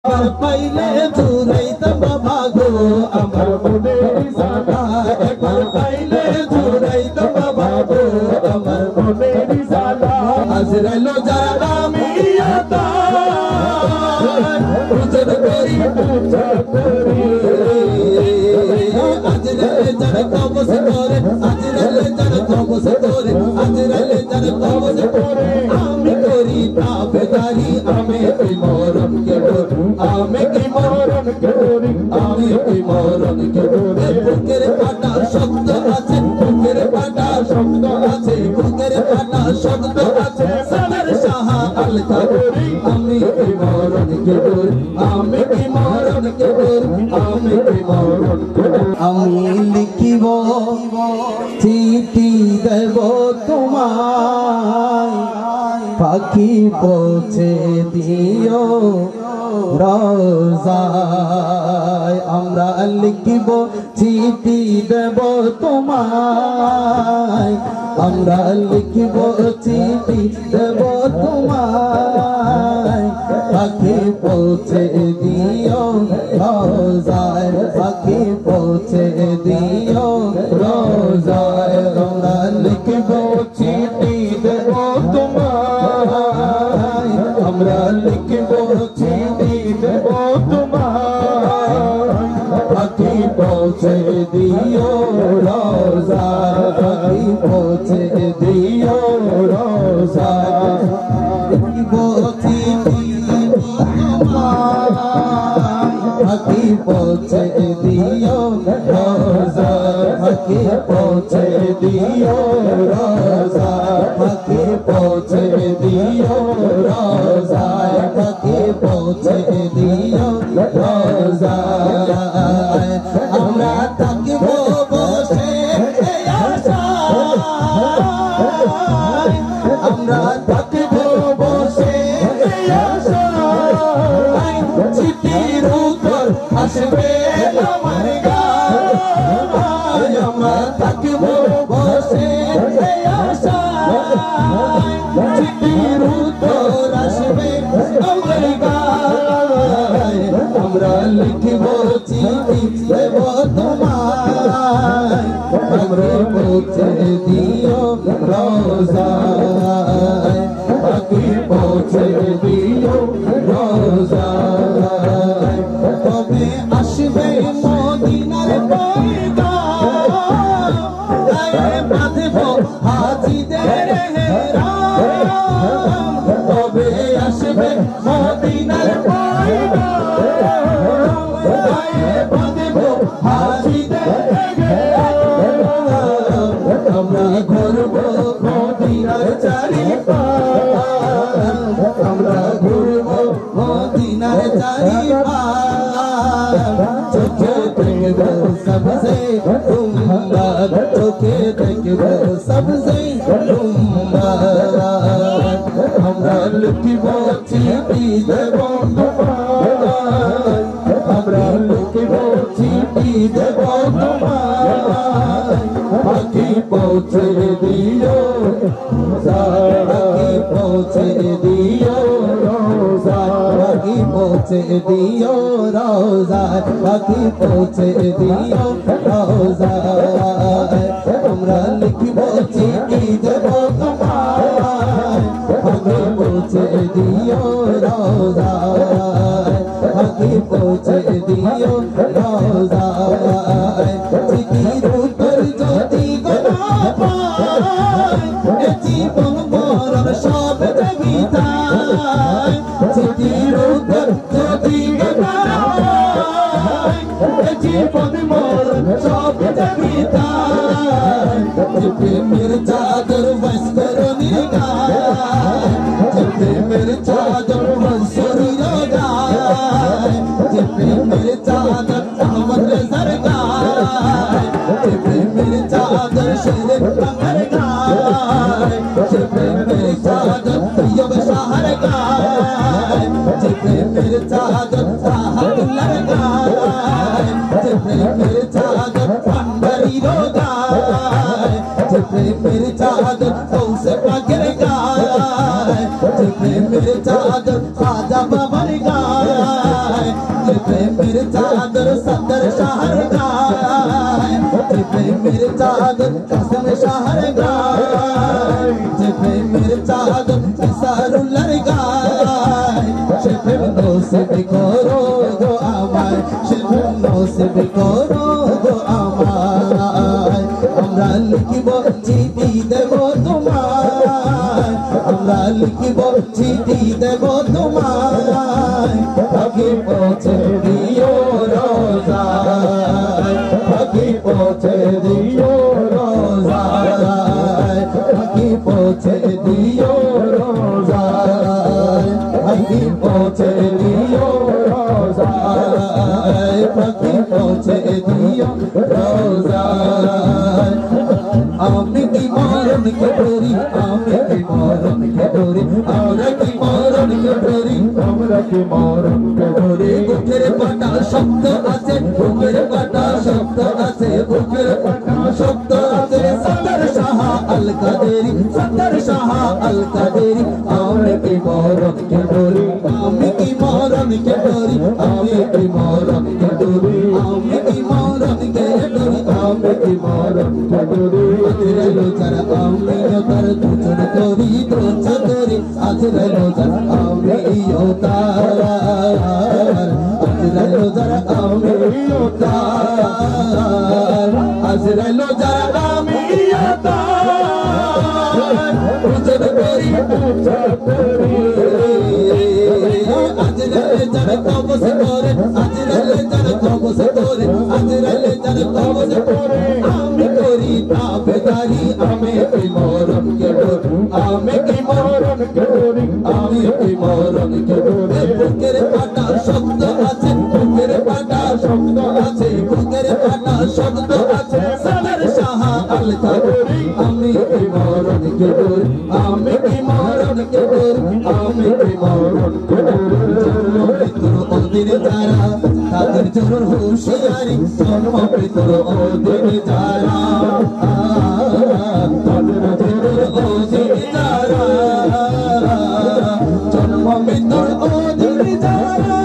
পাইলে জুড়াইতাম ভাগো আমার মনের সাদা একবার পাইলে জুড়াইতাম ভাগো আমার মনের সাদা আজরাইলো যারা মিয়াতা উজর করি আজরাইলে যারা কবজ করে আজরাইলে যারা কবজ করে আজরাইলে যারা কবজ করে আমি করি তাবেদারি আমি ওই মরণ কে ডরি আমি কি মরণ কে ডরি আমি কি মরণ কে ডরি বুকের পাটা শব্দ আছে বুকের পাটা শব্দ আছে বুকের পাটা শব্দ আছে সাদর শাহ আল কাদরি আমি কি মরণ কে ডরি আমি কি মরণ কে ডরি আমি কি মরণ কে ডরি আমি লিখিব চিঠি দেব তোমায় পাখি পৌঁছে দিও রোজায় আমরা লিখিব চিঠি দেব তোমায় আমরা লিখিব চিঠি দেব তোমায় পাখি পৌঁছে দিও রোজায় পাখি পৌঁছে দিও রোজায় আমরা লিখিব চিঠি দেব তোমায় আমরা লিখিব চিঠি দেব তোমায় পাখি পৌঁছে দিও রোজায় পাখি পৌঁছে দিও রোজায় লিখিব চিঠি পাখি পৌঁছে দিও রোজা পাখি পৌঁছে দিও রোজা পাখি পৌঁছে দিও রোজা পাখি পৌঁছে দিও রোজা আমরা থাকিব বসে আশায় আমরা থাকিব বসে আশায় চিঠির উত্তর আসবে আমার গায় আমরা থাকিব বসে আশায় চিঠির উত্তর আসবে আমার গায় আমরা লিখিব চিঠি দেব তোমায় আমরা পৌঁছে দিও রোজায় পাখি পৌঁছে দিও রোজায় তবে আসবে মদিনার পয়গাম গায়ে বাঁধব হাজিদের হেরাম তবে আসবে মদিনার পয়গাম গায়ে বাঁধব হাজিদের হেরাম আমরা ঘুরব মদিনার চারিপাশ আমরা ঘুরব মদিনার চারিপাশ চোখে দেখব সবসে সুন্দর চোখে দেখব সবসে সুন্দর আমরা লিখিব চিঠি দেব তোমায় আমরা লিখিব চিঠি দেব তোমায় পাখি পৌঁছে দিও পাখি পৌঁছে দিও রোজা পাখি পৌঁছে দিও রোজা পাখি পৌঁছে দিও রোজা আমরা লিখিব চিঠি দেব তোমায় পাখি পৌঁছে দিও রোজা পাখি পৌঁছে দিও রোজা চিঠির উত্তর যদি গোনা পায় জীবন মরণ সব দেবিতায় চিঠির উত্তর যদি গোনা পায় জীবন মরণ সব দেবিতায় প্রেমের চাদর বস্ত্র নিগায় প্রেমের চাদর শরীর গায় প্রেমের চাদর আমার সরকার প্রেমের চাদর শরীর আমার গায় প্রেমের চাদর প্রিয় শহর গায় প্রেমের চাদর সাহাবুল্লাহ গায় প্রেমের চাদর পান্ডারির গায় প্রেমের চাদর কৌশে পাকের গায় প্রেমের চাদর খাজা বাবার গায় गाय मेरे चादर सदर शहर गाय मेरे चादर कसम शहर गाय मेरे चादर सारुलर गाय नो से बिकोरो दो आमाय नो से बिकोरो दो आमाय हमरा लिखिब चिठी देव तुम्हार हमरा लिखिब चिठी देव तुम्हार आगे पहुँचे दियो रोज़ाय आगे पहुँचे दियो रोज़ाय आगे पहुँचे दियो रोज़ाय आगे पहुँचे दियो रोज़ाय आगे पहुँचे दियो रोज़ाय आमे की मौरन के डोरी आमे की मौरन के डोरी हमरा की मौरन के डोरी हमरा की मौरन के डोरी बुकेर पाटा शब्द আছে বুকের পাটা শব্দ আছে বুকের পাটা শব্দ আছে সদর শাহ আল কাদেরি সদর শাহ আল কাদেরি आमे की मौरन के डोरी आमे की मौरन के डोरी आमे की मौरन के डोरी आमे की मौरन के डोरी आमे की मौरन के डोरी আজরাইলো যারা আমিও তার দুজন করি দোষ করি আজরাইলো যারা আমিও তার আজরাইলো যারা আমিও তার আজরাইলো যারা আমিও তার দুজন করি আজরাইলে যারা কবজ করে আজরাইলে যারা কবজ করে আজরাইলে যারা কবজ করে আমি করি ताबेदारी आमे की मौरन के डोरी आमे की मौरन के डोरी आमे की मौरन के डोरी बुकेर पाटा शब्द আছে বুকের পাটা শব্দ আছে বুকের পাটা শব্দ আছে সদর শাহ আল কাদেরি आमे की मौरन के डोरी आमे की मौरन के डोरी आमे की मौरन के डोरी তোর ওদিন যারা তাদের জোর হুঁশিয়ারি জন্ম তোর ওদিন যারা তাদের জোর ওদিন যারা জন্ম তোর ওদিন যারা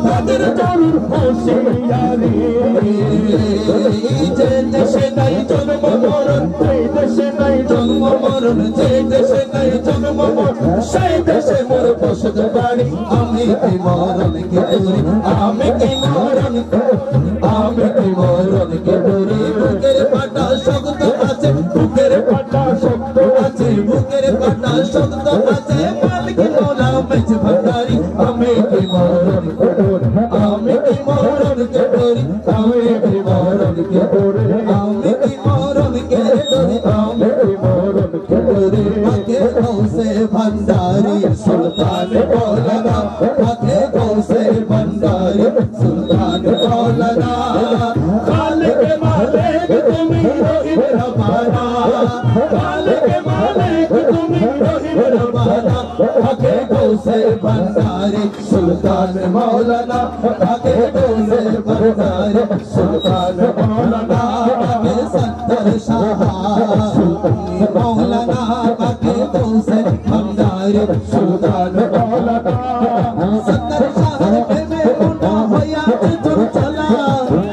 তাদের জোর হুঁশিয়ারি যে দেশে নাই জন্ম মরণ সেই দেশে নাই জন্ম মরণ যে দেশে নাই জন্ম মরণ সেই দেশে মোর বসত বাড়ি আমি কি মরণ কে ডোরি আমি কি মরণ আমি কি মরণ কে ডোরি বুকের পাটা শব্দ আছে বুকের পাটা শব্দ আছে বুকের পাটা শব্দ আছে মালিক মৌলা মেজ ভান্ডারি আমি কি মরণ কে ডোরি আমি কি মরণ কে ডোরি আমি কি মরণ কে ডোরি আমি কি মরণ কে ডোরি আমি কি মরণ কে डोरी आके गौसे भंडारी सुल्तान मौलाना आके गौसे भंडारी सुल्तान मौलाना खालिक मालिक तुम्ही हो रबाना खालिक मालिक तुम्ही हो रबाना आके गौसे भंडारी सुल्तान मौलाना आके गौसे भंडारी सुल्तान मौलाना आके सत्तर शाह मौलाना आके गौसे भंडारी सुल्तान मौलाना सत्तर शाह पे में मुंडा होया चुन चला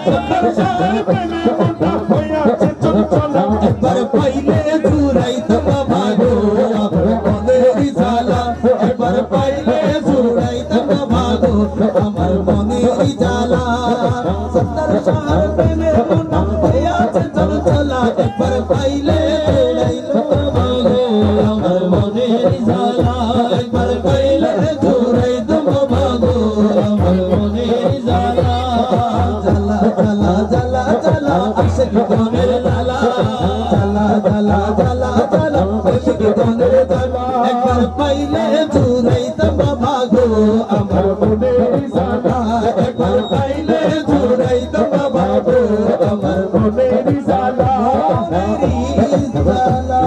सत्तर शाह पे में मुंडा होया चुन चला पर पहले जुराई तब भागो मनेरी जाला पर पहले जुराई तब भागो अमर मनेरी जाला सत्तर शाह पे में मुंडा होया चुन चला पर पहले जुराई तब भागो अमर मनेरी जाला पर पहले जुराई तब भागो अमर मनेरी जाला जला जला जला जला अक्षक दोने लाला जला जला जला जला अक्षक दोने जाला एक बार पहले जुराई तब भागो अमर मनेरी जाला एक बार पहले जुराई तब भागो अमर मनेरी जाला मेरी जाला